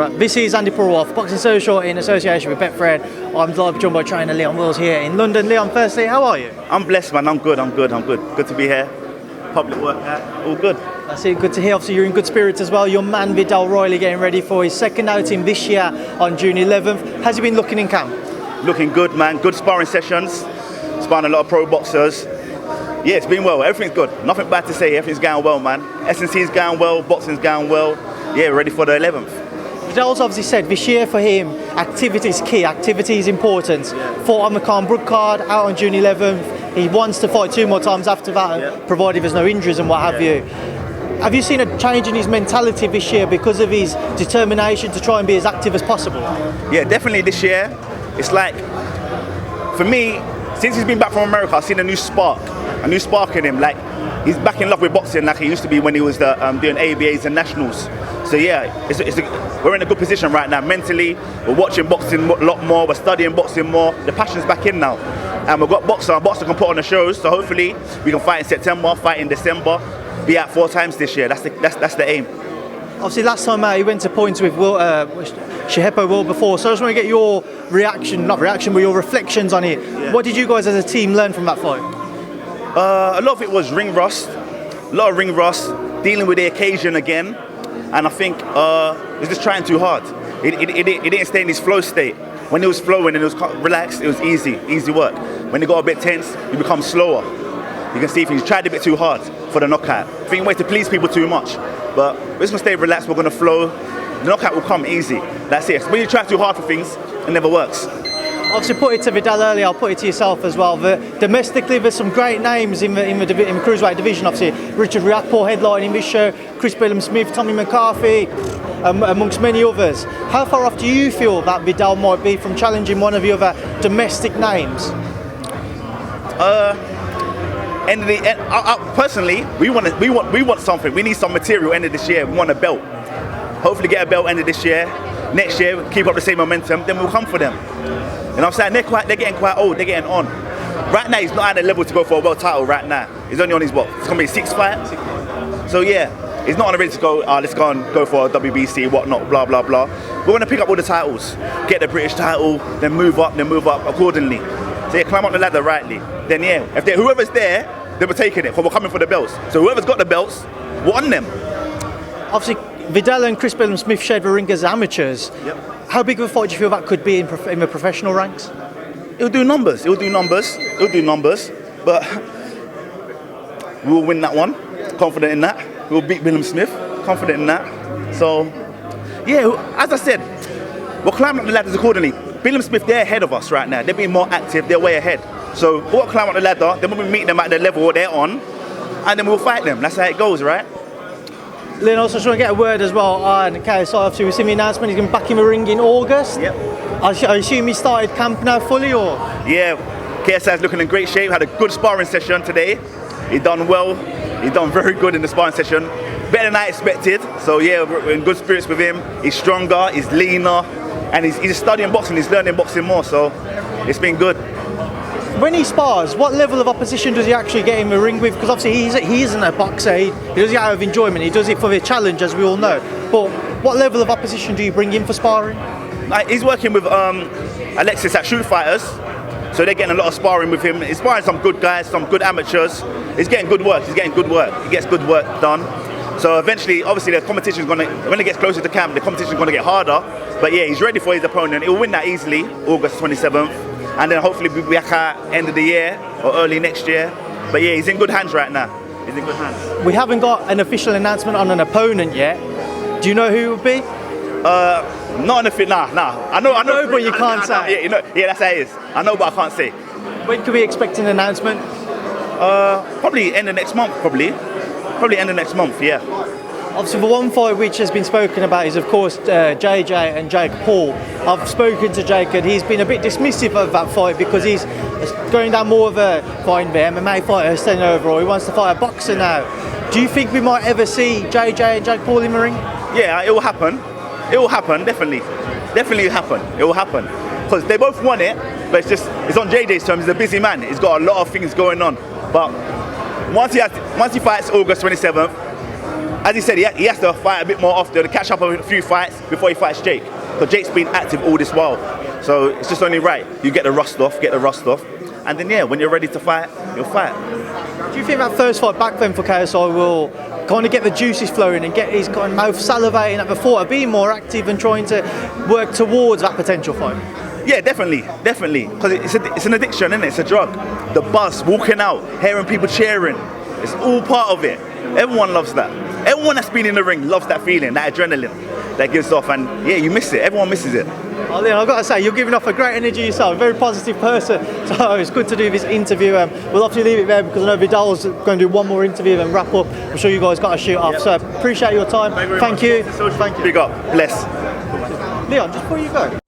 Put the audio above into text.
Right, this is Andi Purewal for Boxing Social in association with Betfred. I'm live joined by trainer Leon Wills here in London. Leon, firstly, how are you? I'm blessed, man. I'm good. Good to be here. Public workout, all good. That's it, good to hear. Obviously, you're in good spirits as well. Your man Viddal Royally getting ready for his second outing this year on June 11th. How's he been looking in camp? Looking good, man. Good sparring sessions. Sparring a lot of pro boxers. Yeah, it's been well. Everything's good. Nothing bad to say. Everything's going well, man. S&C's going well. Boxing's going well. Yeah, ready for the 11th. Viddal's obviously said this year for him, activity is key, activity is important. Fought on the Khan Brook card, out on June 11th. He wants to fight 2 more times after that, provided there's no injuries and what have you. Have you seen a change in his mentality this year because of his determination to try and be as active as possible? Yeah, definitely this year. It's like, for me, since he's been back from America, I've seen a new spark in him. Like, he's back in love with boxing like he used to be when he was doing ABAs and nationals. So yeah, we're in a good position right now. Mentally, we're watching boxing a lot more, we're studying boxing more. The passion's back in now. And we've got boxer can put on the shows, so hopefully we can fight in September, fight in December, be out 4 times this year. That's the aim. Obviously last time out he went to points with Shehepo Will before, so I just want to get your not reaction, but your reflections on it. Yeah. What did you guys as a team learn from that fight? A lot of it was ring rust, dealing with the occasion again, and I think he's just trying too hard. He didn't stay in his flow state. When he was flowing and it was relaxed, it was easy work. When he got a bit tense, he becomes slower. You can see if he's tried a bit too hard for the knockout. I think he wants to please people too much. But we're just gonna stay relaxed, we're gonna flow. The knockout will come easy. That's it. When you try too hard for things, it never works. Obviously put it to Viddal earlier, I'll put it to yourself as well. Domestically, there's some great names in the cruiserweight division. Obviously, Richard Riakporhe headlining this show, Chris Smith, Tommy McCarthy, amongst many others. How far off do you feel that Viddal might be from challenging one of the other domestic names? Personally, we want something. We need some material end of this year. We want a belt. Hopefully, get a belt end of this year. Next year, keep up the same momentum. Then we'll come for them. You know what I'm saying? They're getting quite old. They're getting on. Right now, he's not at the level to go for a world title. Right now, he's only on his what? It's gonna be 6th fight. So yeah, he's not on the ready to go. Let's go and go for a WBC, whatnot, blah blah blah. We're gonna pick up all the titles, get the British title, then move up accordingly. So yeah, climb up the ladder rightly. Then yeah, whoever's there, then we're taking it. Because we're coming for the belts. So whoever's got the belts, we're on them. Obviously, Viddal and Chris Smith shared the ring as amateurs. Yep. How big of a fight do you feel that could be in the professional ranks? It'll do numbers. But we'll win that one. Confident in that. We'll beat William Smith. Confident in that. So, yeah, as I said, we're climbing up the ladders accordingly. William Smith, they're ahead of us right now. They're being more active. They're way ahead. So we'll climb up the ladder. Then we'll meet them at the level they're on, and then we'll fight them. That's how it goes, right? Lynn, also trying to get a word as well on KSI. Obviously, we've seen the announcement he's going to be back in the ring in August. Yep. I assume he started camp now fully, or? Yeah, KSI's looking in great shape. Had a good sparring session today. He done well. He done very good in the sparring session. Better than I expected. So yeah, we're in good spirits with him. He's stronger, he's leaner, and he's studying boxing. He's learning boxing more. So it's been good. When he spars, what level of opposition does he actually get in the ring with? Because obviously he isn't a boxer, he does it out of enjoyment, he does it for the challenge, as we all know. But what level of opposition do you bring in for sparring? He's working with Alexis at Shoot Fighters, so they're getting a lot of sparring with him. He's sparring some good guys, some good amateurs. He's getting good work, he gets good work done. So eventually, obviously the competition's gonna, when it gets closer to camp, the competition's gonna get harder. But yeah, he's ready for his opponent. He'll win that easily, August 27th. And then hopefully we'll be back at end of the year or early next year. But yeah, he's in good hands right now. He's in good hands. We haven't got an official announcement on an opponent yet. Do you know who it would be? Not an official. Nah. I know, but you can't say. Yeah, that's how it is. I know, but I can't say. When can we expect an announcement? Probably end of next month. Probably end of next month. Yeah. Obviously, the one fight which has been spoken about is, of course, JJ and Jake Paul. I've spoken to Jake and he's been a bit dismissive of that fight because he's going down more of a fighting the MMA fighter, staying overall. He wants to fight a boxer now. Do you think we might ever see JJ and Jake Paul in the ring? Yeah, it will happen. It will happen, definitely. Definitely happen. It will happen. Because they both want it, but it's on JJ's terms. He's a busy man. He's got a lot of things going on. But once he fights August 27th, as he said, he has to fight a bit more often, to catch up on a few fights before he fights Jake. Because Jake's been active all this while. So it's just only right. You get the rust off, and then yeah, when you're ready to fight, you'll fight. Do you think that first fight back then for KSI will kind of get the juices flowing and get his kind of mouth salivating at the thought of being more active and trying to work towards that potential fight? Yeah, definitely. Because it's an addiction, isn't it? It's a drug. The buzz, walking out, hearing people cheering, it's all part of it. Everyone loves that. Everyone that's been in the ring loves that feeling, that adrenaline that gives off, and yeah, you miss it. Everyone misses it. Oh, Leon, I've got to say, you're giving off a great energy yourself, a very positive person. So it's good to do this interview. We'll obviously leave it there because I know Viddal's going to do one more interview and wrap up. I'm sure you guys got to shoot off. So appreciate your time. Thank you. Big up. Bless. Leon, just before you go.